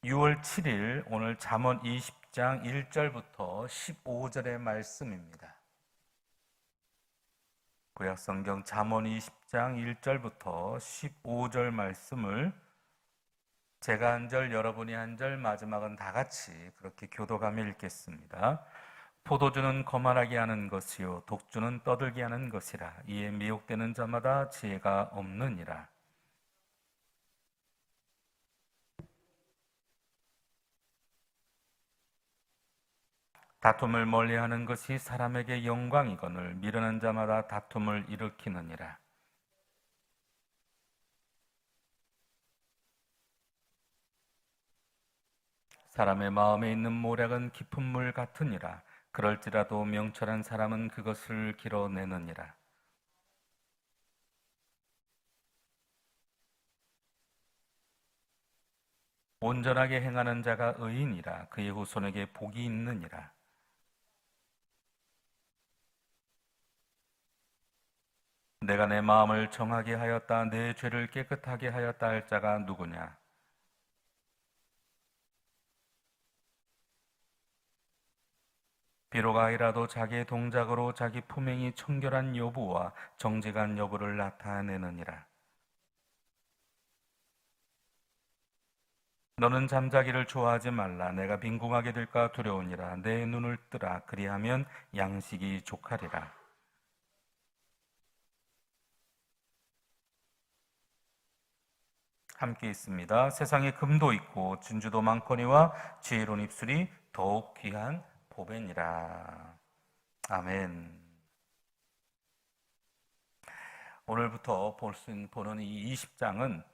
6월 7일 오늘 잠언 20장 1절부터 15절의 말씀입니다. 구약성경 잠언 20장 1절부터 15절 말씀을 제가 한 절, 여러분이 한 절, 마지막은 다 같이 그렇게 교도감에 읽겠습니다. 포도주는 거만하게 하는 것이요 독주는 떠들게 하는 것이라. 이에 미혹되는 자마다 지혜가 없느니라. 다툼을 멀리하는 것이 사람에게 영광이거늘 미련한 자마다 다툼을 일으키느니라. 사람의 마음에 있는 모략은 깊은 물 같으니라. 그럴지라도 명철한 사람은 그것을 길어내느니라. 온전하게 행하는 자가 의인이라. 그의 후손에게 복이 있느니라. 내가 내 마음을 정하게 하였다, 내 죄를 깨끗하게 하였다 할 자가 누구냐? 비록 아이라도 자기의 동작으로 자기 품행이 청결한 여부와 정직한 여부를 나타내느니라. 너는 잠자기를 좋아하지 말라. 내가 빈궁하게 될까 두려우니라. 내 눈을 뜨라. 그리하면 양식이 족하리라. 함께 있습니다. 세상에 금도 있고 진주도 많거니와 지혜로운 입술이 더욱 귀한 보배니라. 아멘. 오늘부터 보는 이 20장은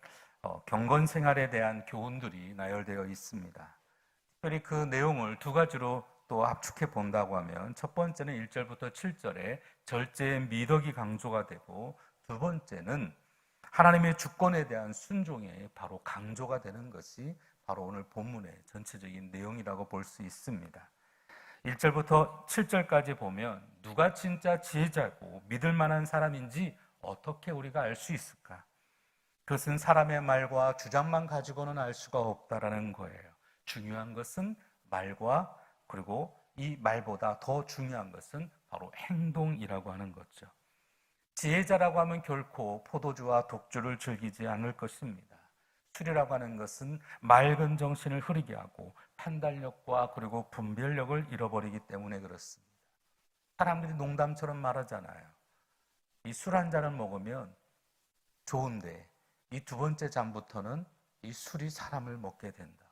경건 생활에 대한 교훈들이 나열되어 있습니다. 특별히 그 내용을 두 가지로 또 압축해 본다고 하면, 첫 번째는 1절부터 7절에 절제의 미덕이 강조가 되고, 두 번째는 하나님의 주권에 대한 순종에 바로 강조가 되는 것이 바로 오늘 본문의 전체적인 내용이라고 볼 수 있습니다. 1절부터 7절까지 보면 누가 진짜 지혜자고 믿을 만한 사람인지 어떻게 우리가 알 수 있을까? 그것은 사람의 말과 주장만 가지고는 알 수가 없다라는 거예요. 중요한 것은 말과, 그리고 이 말보다 더 중요한 것은 바로 행동이라고 하는 거죠. 지혜자라고 하면 결코 포도주와 독주를 즐기지 않을 것입니다. 술이라고 하는 것은 맑은 정신을 흐리게 하고 판단력과 그리고 분별력을 잃어버리기 때문에 그렇습니다. 사람들이 농담처럼 말하잖아요. 이 술 한 잔을 먹으면 좋은데 이 두 번째 잔부터는 이 술이 사람을 먹게 된다고.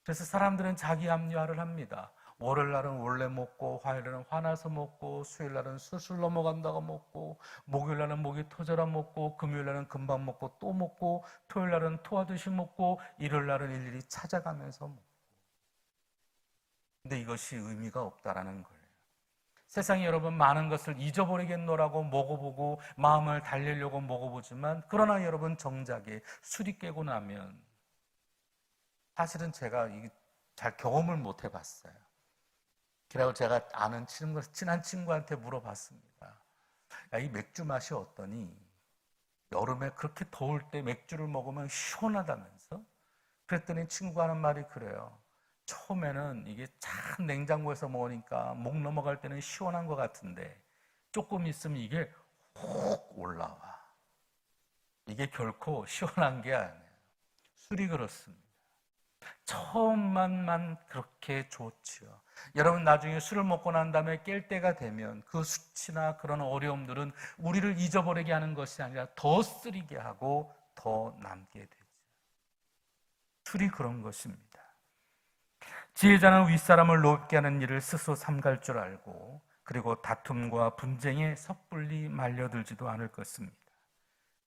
그래서 사람들은 자기 합리화를 합니다. 월요일날은 원래 먹고, 화요일날은 화나서 먹고, 수요일날은 술술 넘어간다고 먹고, 목요일날은 목이 터져라 먹고, 금요일날은 금방 먹고 또 먹고, 토요일날은 토하듯이 먹고, 일요일날은 일일이 찾아가면서 먹고. 근데 이것이 의미가 없다라는 거예요. 세상에 여러분 많은 것을 잊어버리겠노라고 먹어보고 마음을 달래려고 먹어보지만, 그러나 여러분 정작에 술이 깨고 나면, 사실은 제가 잘 경험을 못 해봤어요. 그래서 제가 아는 친한 친구한테 물어봤습니다. 야, 이 맥주 맛이 어떠니? 여름에 그렇게 더울 때 맥주를 먹으면 시원하다면서? 그랬더니 친구가 하는 말이 그래요. 처음에는 이게 참 냉장고에서 먹으니까 목 넘어갈 때는 시원한 것 같은데 조금 있으면 이게 훅 올라와. 이게 결코 시원한 게 아니에요. 술이 그렇습니다. 처음만만 그렇게 좋지요. 여러분 나중에 술을 먹고 난 다음에 깰 때가 되면 그 수치나 그런 어려움들은 우리를 잊어버리게 하는 것이 아니라 더 쓰리게 하고 더 남게 되죠. 술이 그런 것입니다. 지혜자는 윗사람을 높게 하는 일을 스스로 삼갈 줄 알고, 그리고 다툼과 분쟁에 섣불리 말려들지도 않을 것입니다.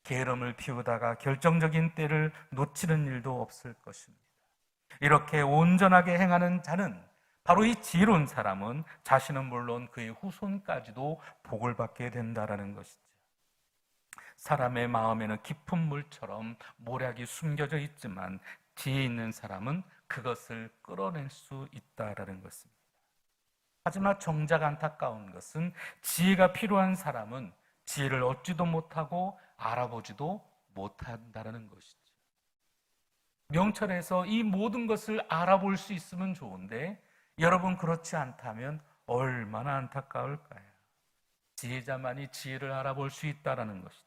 게으름을 피우다가 결정적인 때를 놓치는 일도 없을 것입니다. 이렇게 온전하게 행하는 자는, 바로 이 지혜로운 사람은 자신은 물론 그의 후손까지도 복을 받게 된다라는 것이죠. 사람의 마음에는 깊은 물처럼 모략이 숨겨져 있지만 지혜 있는 사람은 그것을 끌어낼 수 있다라는 것입니다. 하지만 정작 안타까운 것은 지혜가 필요한 사람은 지혜를 얻지도 못하고 알아보지도 못한다는 것이죠. 명철해서 이 모든 것을 알아볼 수 있으면 좋은데 여러분 그렇지 않다면 얼마나 안타까울까요? 지혜자만이 지혜를 알아볼 수 있다라는 것이죠.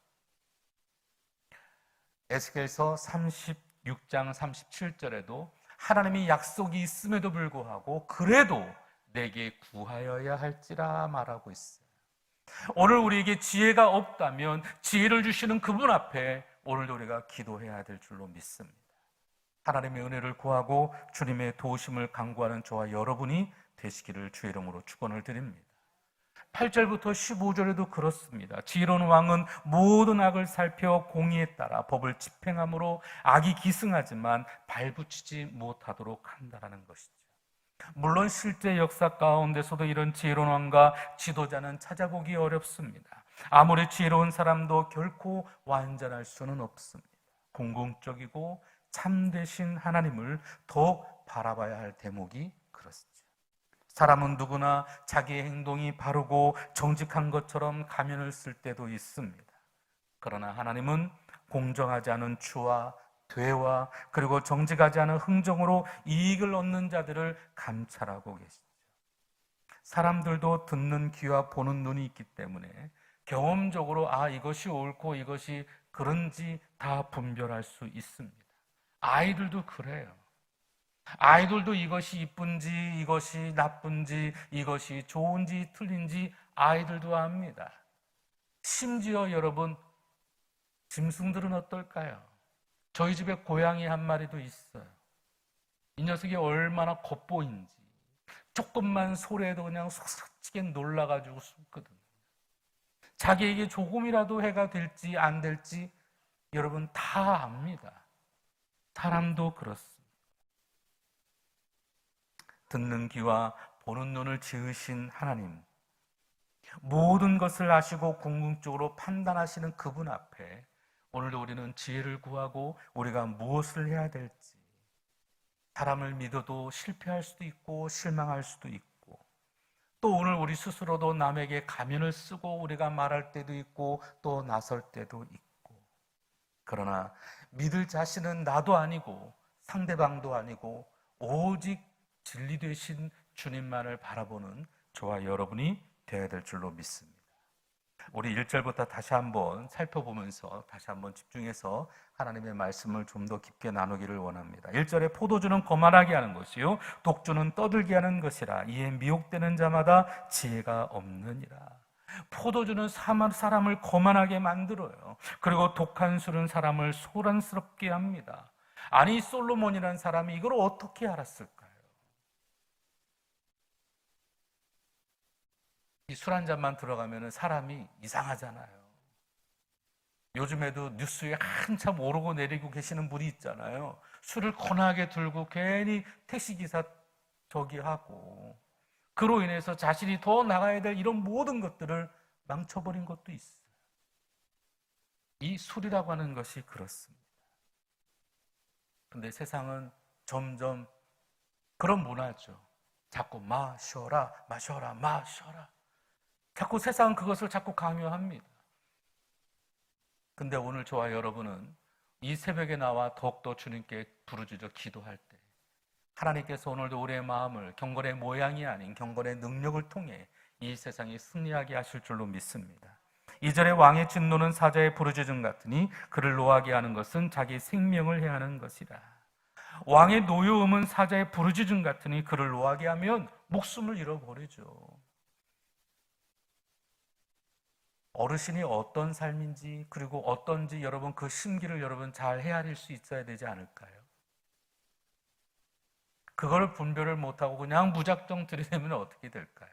에스겔서 36장 37절에도 하나님이 약속이 있음에도 불구하고 그래도 내게 구하여야 할지라 말하고 있어요. 오늘 우리에게 지혜가 없다면 지혜를 주시는 그분 앞에 오늘도 우리가 기도해야 될 줄로 믿습니다. 하나님의 은혜를 구하고 주님의 도우심을 간구하는 저와 여러분이 되시기를 주의 이름으로 축원을 드립니다. 8절부터 15절에도 그렇습니다. 지혜로운 왕은 모든 악을 살펴 공의에 따라 법을 집행함으로 악이 기승하지만 발붙이지 못하도록 한다는 것이죠. 물론 실제 역사 가운데서도 이런 지혜로운 왕과 지도자는 찾아보기 어렵습니다. 아무리 지혜로운 사람도 결코 완전할 수는 없습니다. 궁극적이고 참되신 하나님을 더욱 바라봐야 할 대목이 그렇습니다. 사람은 누구나 자기의 행동이 바르고 정직한 것처럼 가면을 쓸 때도 있습니다. 그러나 하나님은 공정하지 않은 추와 되와 그리고 정직하지 않은 흥정으로 이익을 얻는 자들을 감찰하고 계시죠. 사람들도 듣는 귀와 보는 눈이 있기 때문에 경험적으로 이것이 옳고 이것이 그런지 다 분별할 수 있습니다. 아이들도 그래요. 아이들도 이것이 이쁜지 이것이 나쁜지 이것이 좋은지 틀린지 아이들도 압니다. 심지어 여러분 짐승들은 어떨까요? 저희 집에 고양이 한 마리도 있어요. 이 녀석이 얼마나 겉보인지 조금만 소리해도 그냥 속삭이게 놀라가지고 숨거든요. 자기에게 조금이라도 해가 될지 안 될지 여러분 다 압니다. 사람도 그렇습니다. 듣는 귀와 보는 눈을 지으신 하나님, 모든 것을 아시고 궁극적으로 판단하시는 그분 앞에 오늘도 우리는 지혜를 구하고 우리가 무엇을 해야 될지, 사람을 믿어도 실패할 수도 있고 실망할 수도 있고, 또 오늘 우리 스스로도 남에게 가면을 쓰고 우리가 말할 때도 있고 또 나설 때도 있고, 그러나 믿을 자신은 나도 아니고 상대방도 아니고 오직 진리 되신 주님만을 바라보는 저와 여러분이 되어야 될 줄로 믿습니다. 우리 1절부터 다시 한번 살펴보면서 다시 한번 집중해서 하나님의 말씀을 좀 더 깊게 나누기를 원합니다. 1절에 포도주는 거만하게 하는 것이요 독주는 떠들게 하는 것이라 이에 미혹되는 자마다 지혜가 없느니라. 포도주는 사람을 거만하게 만들어요. 그리고 독한 술은 사람을 소란스럽게 합니다. 아니 솔로몬이라는 사람이 이걸 어떻게 알았을까요? 이 술 한 잔만 들어가면 사람이 이상하잖아요. 요즘에도 뉴스에 한참 오르고 내리고 계시는 분이 있잖아요. 술을 거나게 들고 괜히 택시기사 저기 하고 그로 인해서 자신이 더 나가야 될 이런 모든 것들을 망쳐버린 것도 있어요. 이 술이라고 하는 것이 그렇습니다. 근데 세상은 점점 그런 문화죠. 자꾸 마셔라, 마셔라, 마셔라. 자꾸 세상은 그것을 자꾸 강요합니다. 근데 오늘 저와 여러분은 이 새벽에 나와 더욱더 주님께 부르짖어 기도할 때 하나님께서 오늘도 우리의 마음을 경건의 모양이 아닌 경건의 능력을 통해 이 세상에 승리하게 하실 줄로 믿습니다. 2절에 왕의 진노는 사자의 부르짖음 같으니 그를 노하게 하는 것은 자기 생명을 해하는 것이라. 왕의 노여움은 사자의 부르짖음 같으니 그를 노하게 하면 목숨을 잃어버리죠. 어르신이 어떤 삶인지 그리고 어떤지 여러분 그 심기를 여러분 잘 헤아릴 수 있어야 되지 않을까요? 그걸 분별을 못하고 그냥 무작정 들이대면 어떻게 될까요?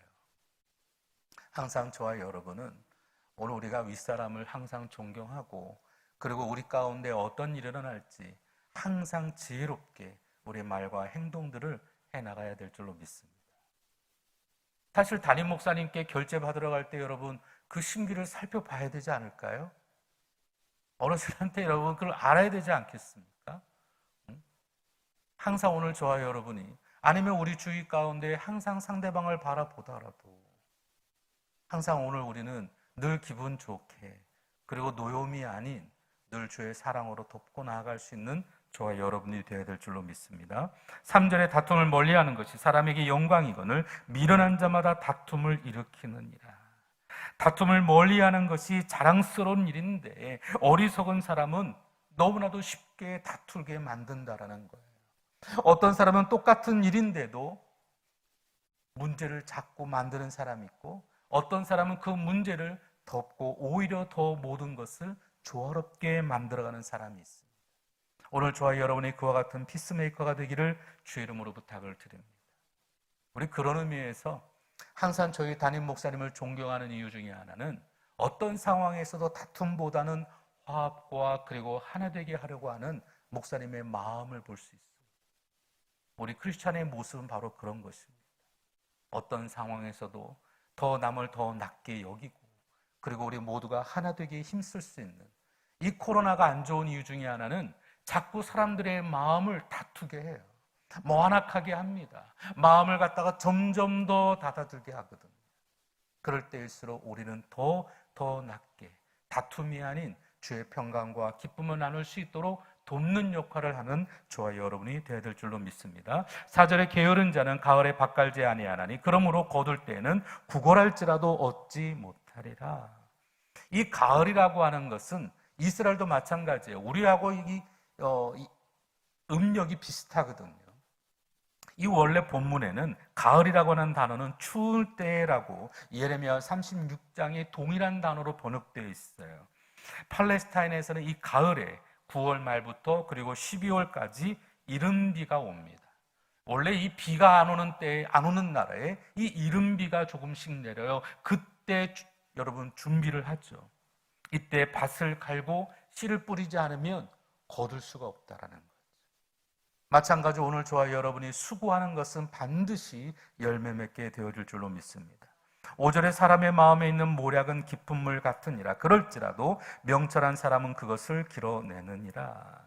항상 저와 여러분은 오늘 우리가 윗사람을 항상 존경하고 그리고 우리 가운데 어떤 일이 일어날지 항상 지혜롭게 우리의 말과 행동들을 해나가야 될 줄로 믿습니다. 사실 담임 목사님께 결제 받으러 갈 때 여러분 그 심기를 살펴봐야 되지 않을까요? 어르신한테 여러분 그걸 알아야 되지 않겠습니까? 항상 오늘 저와 여러분이 아니면 우리 주위 가운데 항상 상대방을 바라보더라도 항상 오늘 우리는 늘 기분 좋게 그리고 노여움이 아닌 늘 주의 사랑으로 돕고 나아갈 수 있는 저와 여러분이 되어야 될 줄로 믿습니다. 3절에 다툼을 멀리하는 것이 사람에게 영광이거늘 미련한 자마다 다툼을 일으키느니라. 다툼을 멀리하는 것이 자랑스러운 일인데 어리석은 사람은 너무나도 쉽게 다투게 만든다라는 거예요. 어떤 사람은 똑같은 일인데도 문제를 자꾸 만드는 사람이 있고, 어떤 사람은 그 문제를 덮고 오히려 더 모든 것을 조화롭게 만들어가는 사람이 있습니다. 오늘 저와 여러분이 그와 같은 피스메이커가 되기를 주의 이름으로 부탁을 드립니다. 우리 그런 의미에서 항상 저희 담임 목사님을 존경하는 이유 중에 하나는 어떤 상황에서도 다툼보다는 화합과 그리고 하나 되게 하려고 하는 목사님의 마음을 볼 수 있어요. 우리 크리스찬의 모습은 바로 그런 것입니다. 어떤 상황에서도 더 남을 더 낮게 여기고, 그리고 우리 모두가 하나 되게 힘쓸 수 있는, 이 코로나가 안 좋은 이유 중에 하나는 자꾸 사람들의 마음을 다투게 해요. 완악하게 합니다. 마음을 갖다가 점점 더 닫아들게 하거든요. 그럴 때일수록 우리는 더 낮게 다툼이 아닌 주의 평강과 기쁨을 나눌 수 있도록 돕는 역할을 하는 저와 여러분이 되어야 될 줄로 믿습니다. 4절에 게으른 자는 가을에 밭갈지 아니하나니 그러므로 거둘 때에는 구걸할지라도 얻지 못하리라. 이 가을이라고 하는 것은 이스라엘도 마찬가지예요. 우리하고 이 음력이 비슷하거든요. 이 원래 본문에는 가을이라고 하는 단어는 추울 때라고 예레미야 36장에 동일한 단어로 번역되어 있어요. 팔레스타인에서는 이 가을에 9월 말부터 그리고 12월까지 이른비가 옵니다. 원래 이 비가 안 오는 때에, 안 오는 나라에 이 이른비가 조금씩 내려요. 그때 여러분 준비를 하죠. 이때 밭을 갈고 씨를 뿌리지 않으면 거둘 수가 없다라는 거죠. 마찬가지로 오늘 저와 여러분이 수고하는 것은 반드시 열매 맺게 되어질 줄로 믿습니다. 5절에 사람의 마음에 있는 모략은 깊은 물 같으니라. 그럴지라도 명철한 사람은 그것을 길어내느니라.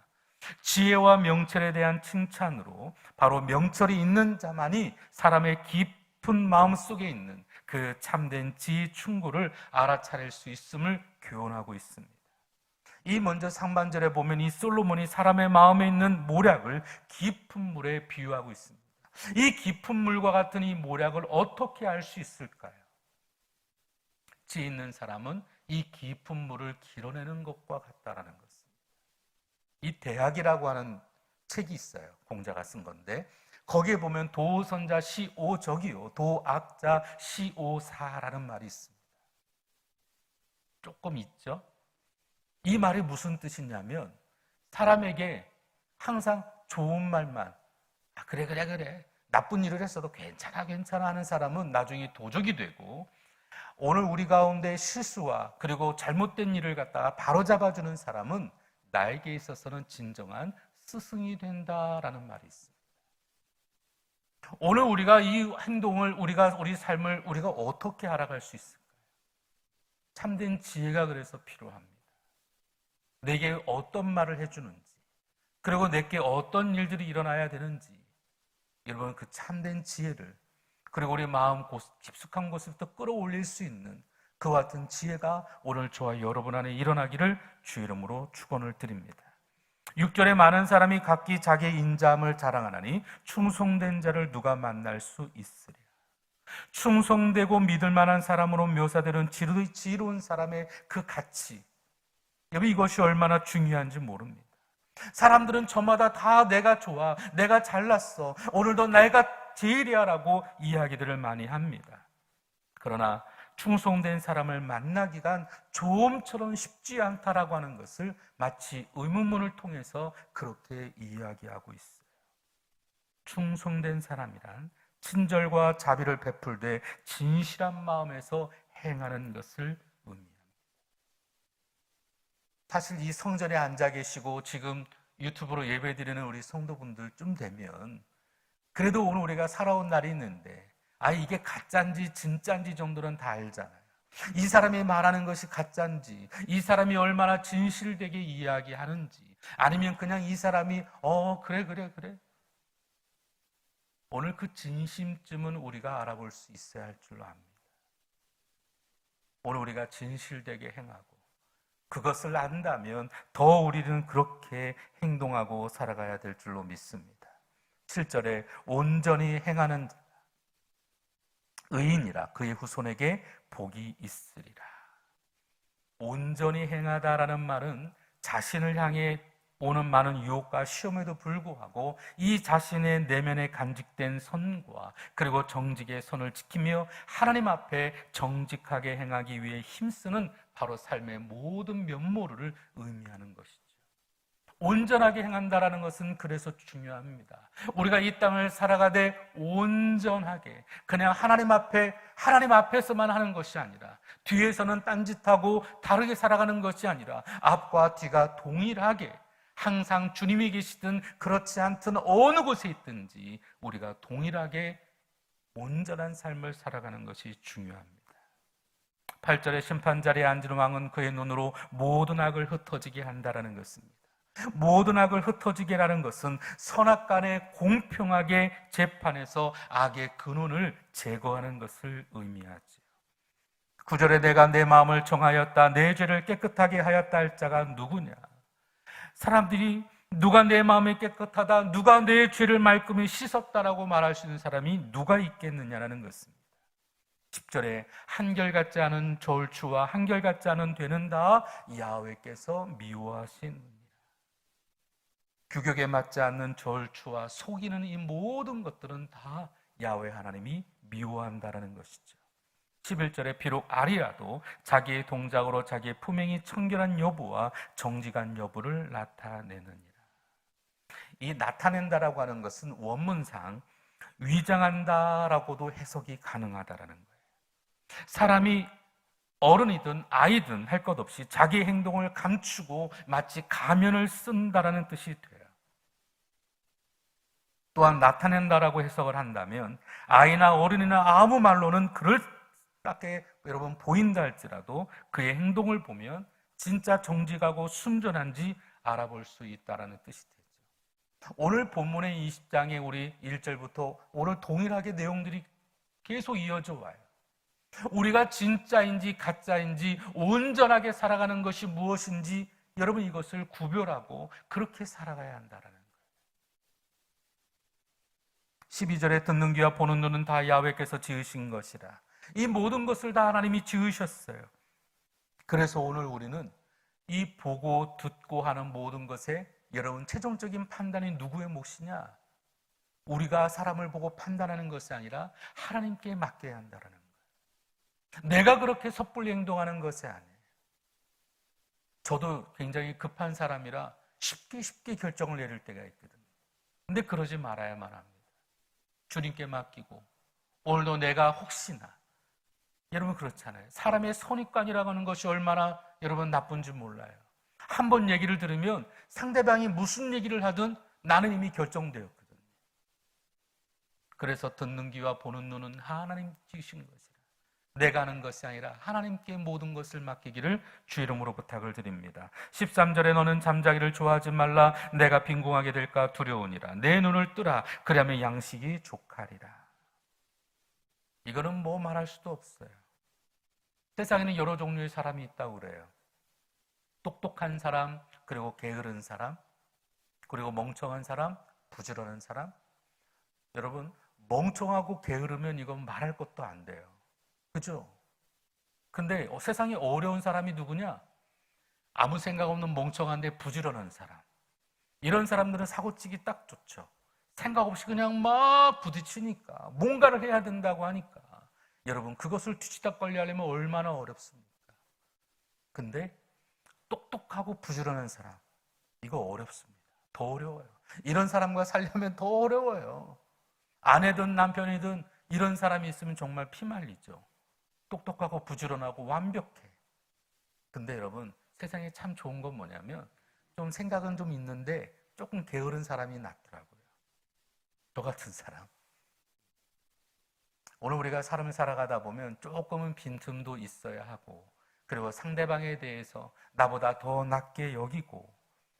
지혜와 명철에 대한 칭찬으로 바로 명철이 있는 자만이 사람의 깊은 마음 속에 있는 그 참된 지혜 충고를 알아차릴 수 있음을 교훈하고 있습니다. 이 먼저 상반절에 보면 이 솔로몬이 사람의 마음에 있는 모략을 깊은 물에 비유하고 있습니다. 이 깊은 물과 같은 이 모략을 어떻게 알 수 있을까요? 지혜 있는 사람은 이 깊은 물을 길어내는 것과 같다라는 것입니다. 이 대학이라고 하는 책이 있어요. 공자가 쓴 건데 거기에 보면 도선자 시오적이요 도악자 시오사라는 말이 있습니다. 조금 있죠? 이 말이 무슨 뜻이냐면 사람에게 항상 좋은 말만 그래 나쁜 일을 했어도 괜찮아 하는 사람은 나중에 도적이 되고, 오늘 우리 가운데 실수와 그리고 잘못된 일을 갖다가 바로잡아주는 사람은 나에게 있어서는 진정한 스승이 된다라는 말이 있습니다. 오늘 우리가 이 행동을 우리 삶을 우리가 어떻게 알아갈 수 있을까요? 참된 지혜가 그래서 필요합니다. 내게 어떤 말을 해주는지, 그리고 내게 어떤 일들이 일어나야 되는지, 여러분 그 참된 지혜를, 그리고 우리 마음 깊숙한 곳에부터 끌어올릴 수 있는 그와 같은 지혜가 오늘 저와 여러분 안에 일어나기를 주 이름으로 축원을 드립니다. 6절에 많은 사람이 각기 자기의 인자함을 자랑하나니 충성된 자를 누가 만날 수 있으랴. 충성되고 믿을 만한 사람으로 묘사되는 지혜로운 사람의 그 가치, 여러분 이것이 얼마나 중요한지 모릅니다. 사람들은 저마다 다 내가 좋아, 내가 잘났어, 오늘도 내가 제일이야라고 이야기들을 많이 합니다. 그러나 충성된 사람을 만나기가 조음처럼 쉽지 않다라고 하는 것을 마치 의문문을 통해서 그렇게 이야기하고 있어요. 충성된 사람이란 친절과 자비를 베풀되 진실한 마음에서 행하는 것을 의미합니다. 사실 이 성전에 앉아 계시고 지금 유튜브로 예배드리는 우리 성도분들쯤 되면 그래도 오늘 우리가 살아온 날이 있는데 이게 가짜인지 진짜인지 정도는 다 알잖아요. 이 사람이 말하는 것이 가짜인지, 이 사람이 얼마나 진실되게 이야기하는지, 아니면 그냥 이 사람이 그래 오늘 그 진심쯤은 우리가 알아볼 수 있어야 할 줄로 압니다. 오늘 우리가 진실되게 행하고 그것을 안다면 더 우리는 그렇게 행동하고 살아가야 될 줄로 믿습니다. 7절에 온전히 행하는 의인이라 그의 후손에게 복이 있으리라. 온전히 행하다라는 말은 자신을 향해 오는 많은 유혹과 시험에도 불구하고 이 자신의 내면에 간직된 선과 그리고 정직의 선을 지키며 하나님 앞에 정직하게 행하기 위해 힘쓰는 바로 삶의 모든 면모를 의미하는 것이죠. 온전하게 행한다라는 것은 그래서 중요합니다. 우리가 이 땅을 살아가되 온전하게 그냥 하나님 앞에서만 하는 것이 아니라 뒤에서는 딴짓하고 다르게 살아가는 것이 아니라 앞과 뒤가 동일하게 항상 주님이 계시든 그렇지 않든 어느 곳에 있든지 우리가 동일하게 온전한 삶을 살아가는 것이 중요합니다. 8절에 심판자리에 앉은 왕은 그의 눈으로 모든 악을 흩어지게 한다라는 것입니다. 모든 악을 흩어지게라는 것은 선악간에 공평하게 재판해서 악의 근원을 제거하는 것을 의미하죠. 9절에 내가 내 마음을 정하였다, 내 죄를 깨끗하게 하였다 할 자가 누구냐? 사람들이 누가 내 마음이 깨끗하다, 누가 내 죄를 말끔히 씻었다라고 말할 수 있는 사람이 누가 있겠느냐라는 것입니다. 10절에 한결같지 않은 저울추와 한결같지 않은 되는 다 야훼께서 미워하시느니라. 규격에 맞지 않는 저울추와 속이는 이 모든 것들은 다 야훼 하나님이 미워한다라는 것이죠. 11절에 비록 아리라도 자기의 동작으로 자기의 품행이 청결한 여부와 정직한 여부를 나타내느니라. 이 나타낸다라고 하는 것은 원문상 위장한다라고도 해석이 가능하다라는 거예요. 사람이 어른이든 아이든 할 것 없이 자기의 행동을 감추고 마치 가면을 쓴다라는 뜻이 돼요. 또한 나타낸다라고 해석을 한다면 아이나 어른이나 아무 말로는 그럴싸하게 여러분 보인다 할지라도 그의 행동을 보면 진짜 정직하고 순전한지 알아볼 수 있다라는 뜻이 되죠. 오늘 본문의 20장에 우리 1절부터 오늘 동일하게 내용들이 계속 이어져 와요. 우리가 진짜인지 가짜인지 온전하게 살아가는 것이 무엇인지 여러분 이것을 구별하고 그렇게 살아가야 한다는 거예요. 12절에 듣는 귀와 보는 눈은 다 야훼께서 지으신 것이라. 이 모든 것을 다 하나님이 지으셨어요. 그래서 오늘 우리는 이 보고 듣고 하는 모든 것에 여러분 최종적인 판단이 누구의 몫이냐? 우리가 사람을 보고 판단하는 것이 아니라 하나님께 맡겨야 한다는 거예요. 내가 그렇게 섣불리 행동하는 것이 아니에요. 저도 굉장히 급한 사람이라 쉽게 결정을 내릴 때가 있거든요. 근데 그러지 말아야만 합니다. 주님께 맡기고 오늘도 내가 혹시나 여러분 그렇잖아요. 사람의 선입관이라고 하는 것이 얼마나 여러분 나쁜지 몰라요. 한 번 얘기를 들으면 상대방이 무슨 얘기를 하든 나는 이미 결정되었거든요. 그래서 듣는 귀와 보는 눈은 하나님 지으신 것이라. 내가 하는 것이 아니라 하나님께 모든 것을 맡기기를 주 이름으로 부탁을 드립니다. 13절에 너는 잠자기를 좋아하지 말라. 내가 빈궁하게 될까 두려우니라. 내 눈을 뜨라. 그리하면 양식이 족하리라. 이거는 뭐 말할 수도 없어요. 세상에는 여러 종류의 사람이 있다고 그래요. 똑똑한 사람, 그리고 게으른 사람, 그리고 멍청한 사람, 부지런한 사람. 여러분 멍청하고 게으르면 이건 말할 것도 안 돼요. 그죠? 근데 세상에 어려운 사람이 누구냐? 아무 생각 없는 멍청한데 부지런한 사람. 이런 사람들은 사고치기 딱 좋죠. 생각 없이 그냥 막 부딪히니까 뭔가를 해야 된다고 하니까 여러분 그것을 뒤치다 관리하려면 얼마나 어렵습니까? 근데 똑똑하고 부지런한 사람 이거 어렵습니다. 더 어려워요. 이런 사람과 살려면 더 어려워요. 아내든 남편이든 이런 사람이 있으면 정말 피말리죠. 똑똑하고 부지런하고 완벽해. 근데 여러분 세상에 참 좋은 건 뭐냐면 좀 생각은 좀 있는데 조금 게으른 사람이 낫더라고요. 저 같은 사람. 오늘 우리가 삶을 살아가다 보면 조금은 빈틈도 있어야 하고 그리고 상대방에 대해서 나보다 더 낮게 여기고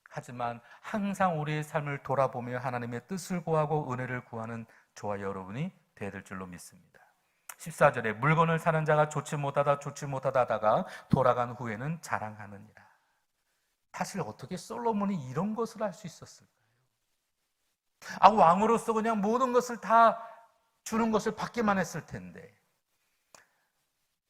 하지만 항상 우리의 삶을 돌아보며 하나님의 뜻을 구하고 은혜를 구하는 저와 여러분이 되어야 될 줄로 믿습니다. 14절에 물건을 사는 자가 좋지 못하다 하다가 돌아간 후에는 자랑하느니라. 사실 어떻게 솔로몬이 이런 것을 할 수 있었을까요? 왕으로서 그냥 모든 것을 다 주는 것을 받기만 했을 텐데.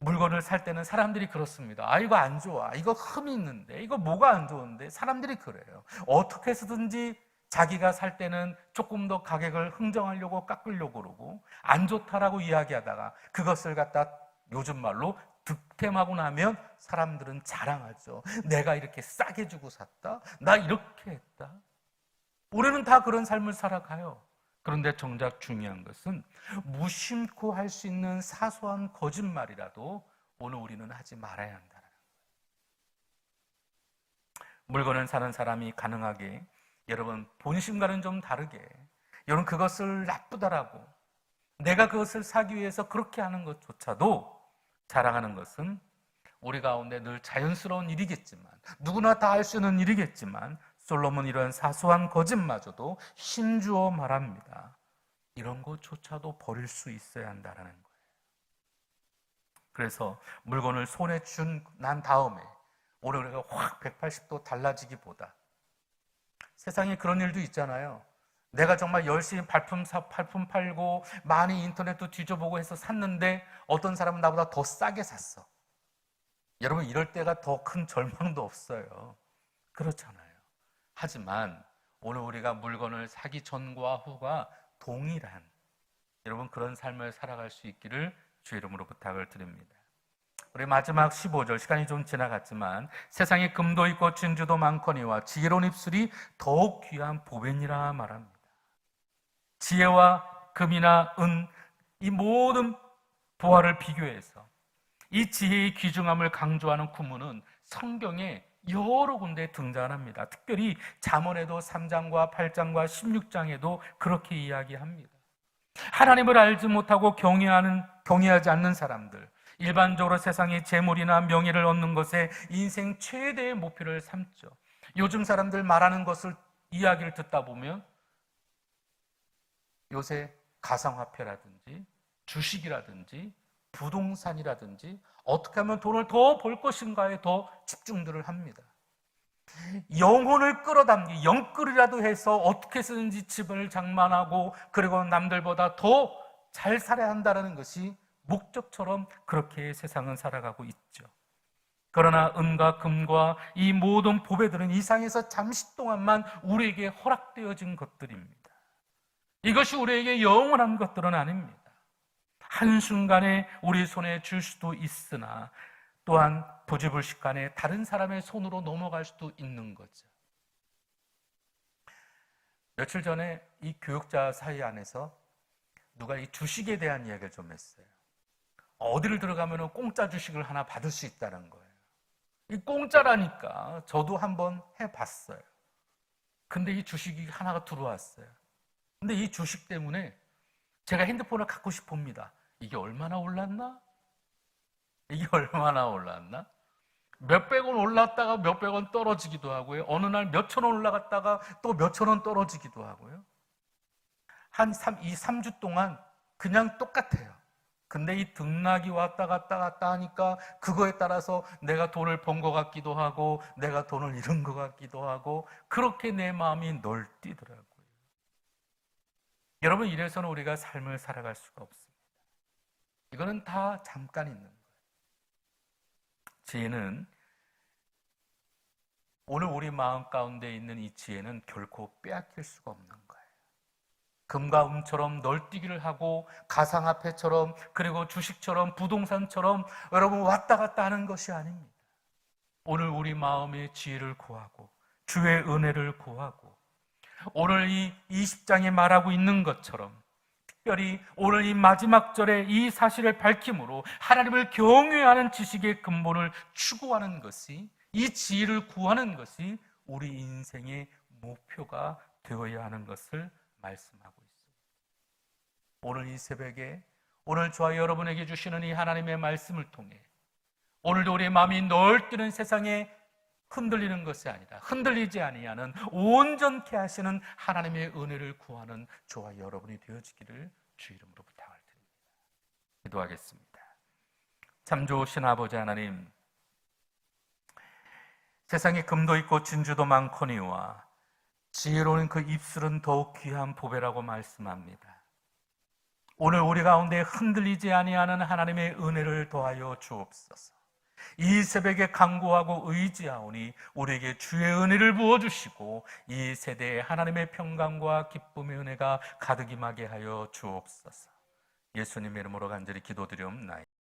물건을 살 때는 사람들이 그렇습니다. 이거 안 좋아. 이거 흠이 있는데. 이거 뭐가 안 좋은데. 사람들이 그래요. 어떻게 해서든지 자기가 살 때는 조금 더 가격을 흥정하려고 깎으려고 그러고, 안 좋다라고 이야기하다가 그것을 갖다 요즘 말로 득템하고 나면 사람들은 자랑하죠. 내가 이렇게 싸게 주고 샀다. 나 이렇게 했다. 우리는 다 그런 삶을 살아가요. 그런데 정작 중요한 것은 무심코 할 수 있는 사소한 거짓말이라도 오늘 우리는 하지 말아야 한다는 거예요. 물건을 사는 사람이 가능하게, 여러분 본심과는 좀 다르게, 여러분 그것을 나쁘다라고, 내가 그것을 사기 위해서 그렇게 하는 것조차도 자랑하는 것은 우리 가운데 늘 자연스러운 일이겠지만, 누구나 다 할 수 있는 일이겠지만, 솔로몬 이런 사소한 거짓마저도 힘주어 말합니다. 이런 것조차도 버릴 수 있어야 한다는 거예요. 그래서 물건을 손에 준 난 다음에 오늘 우리가 확 180도 달라지기보다, 세상에 그런 일도 있잖아요. 내가 정말 열심히 발품 팔고 많이 인터넷도 뒤져보고 해서 샀는데 어떤 사람은 나보다 더 싸게 샀어. 여러분 이럴 때가 더 큰 절망도 없어요. 그렇잖아요. 하지만 오늘 우리가 물건을 사기 전과 후가 동일한, 여러분 그런 삶을 살아갈 수 있기를 주 이름으로 부탁을 드립니다. 우리 마지막 15절, 시간이 좀 지나갔지만, 세상에 금도 있고 진주도 많거니와 지혜로운 입술이 더욱 귀한 보배니라 말합니다. 지혜와 금이나 은, 이 모든 보화를 비교해서 이 지혜의 귀중함을 강조하는 구문은 성경에 여러 군데 등장합니다. 특별히 잠언에도 3장과 8장과 16장에도 그렇게 이야기합니다. 하나님을 알지 못하고 경외하지 않는 사람들, 일반적으로 세상의 재물이나 명예를 얻는 것에 인생 최대의 목표를 삼죠. 요즘 사람들 말하는 것을, 이야기를 듣다 보면 요새 가상화폐라든지 주식이라든지 부동산이라든지 어떻게 하면 돈을 더 벌 것인가에 더 집중들을 합니다. 영혼을 끌어당기, 영끌이라도 해서 어떻게 해서든지 집을 장만하고 그리고 남들보다 더 잘 살아야 한다는 것이 목적처럼 그렇게 세상은 살아가고 있죠. 그러나 은과 금과 이 모든 보배들은 이 세상에서 잠시 동안만 우리에게 허락되어진 것들입니다. 이것이 우리에게 영원한 것들은 아닙니다. 한순간에 우리 손에 줄 수도 있으나 또한 부지불식간에 다른 사람의 손으로 넘어갈 수도 있는 거죠. 며칠 전에 이 교육자 사이 안에서 누가 이 주식에 대한 이야기를 좀 했어요. 어디를 들어가면 공짜 주식을 하나 받을 수 있다는 거예요. 이 공짜라니까 저도 한번 해봤어요. 근데 이 주식이 하나가 들어왔어요. 근데 이 주식 때문에 제가 핸드폰을 갖고 싶습니다. 이게 얼마나 올랐나? 이게 얼마나 올랐나? 몇백 원 올랐다가 몇백 원 떨어지기도 하고요. 어느 날 몇천 원 올라갔다가 또 몇천 원 떨어지기도 하고요. 한 3주 동안 그냥 똑같아요. 근데 이 등락이 왔다 갔다 하니까 그거에 따라서 내가 돈을 번 것 같기도 하고 내가 돈을 잃은 것 같기도 하고 그렇게 내 마음이 널뛰더라고요. 여러분, 이래서는 우리가 삶을 살아갈 수가 없습니다. 이거는 다 잠깐 있는 거예요. 지혜는, 오늘 우리 마음 가운데 있는 이 지혜는 결코 빼앗길 수가 없는 거예요. 금과 은처럼 널뛰기를 하고 가상화폐처럼 그리고 주식처럼 부동산처럼 여러분 왔다 갔다 하는 것이 아닙니다. 오늘 우리 마음의 지혜를 구하고 주의 은혜를 구하고 오늘 이 20장에 말하고 있는 것처럼 특별히 오늘 이 마지막 절에 이 사실을 밝힘으로 하나님을 경외하는 지식의 근본을 추구하는 것이, 이 지혜를 구하는 것이 우리 인생의 목표가 되어야 하는 것을 말씀하고 있습니다. 오늘 이 새벽에 오늘 저와 여러분에게 주시는 이 하나님의 말씀을 통해 오늘도 우리의 마음이 널뛰는 세상에 흔들리는 것이 아니라 흔들리지 아니하는 온전케 하시는 하나님의 은혜를 구하는 저와 여러분이 되어지기를 주 이름으로 부탁을 드립니다. 기도하겠습니다. 참 좋으신 아버지 하나님, 세상에 금도 있고 진주도 많거니와 지혜로운 그 입술은 더욱 귀한 보배라고 말씀합니다. 오늘 우리 가운데 흔들리지 아니하는 하나님의 은혜를 더하여 주옵소서. 이 새벽에 간구하고 의지하오니 우리에게 주의 은혜를 부어주시고 이 세대에 하나님의 평강과 기쁨의 은혜가 가득 임하게 하여 주옵소서. 예수님의 이름으로 간절히 기도드리옵나이다.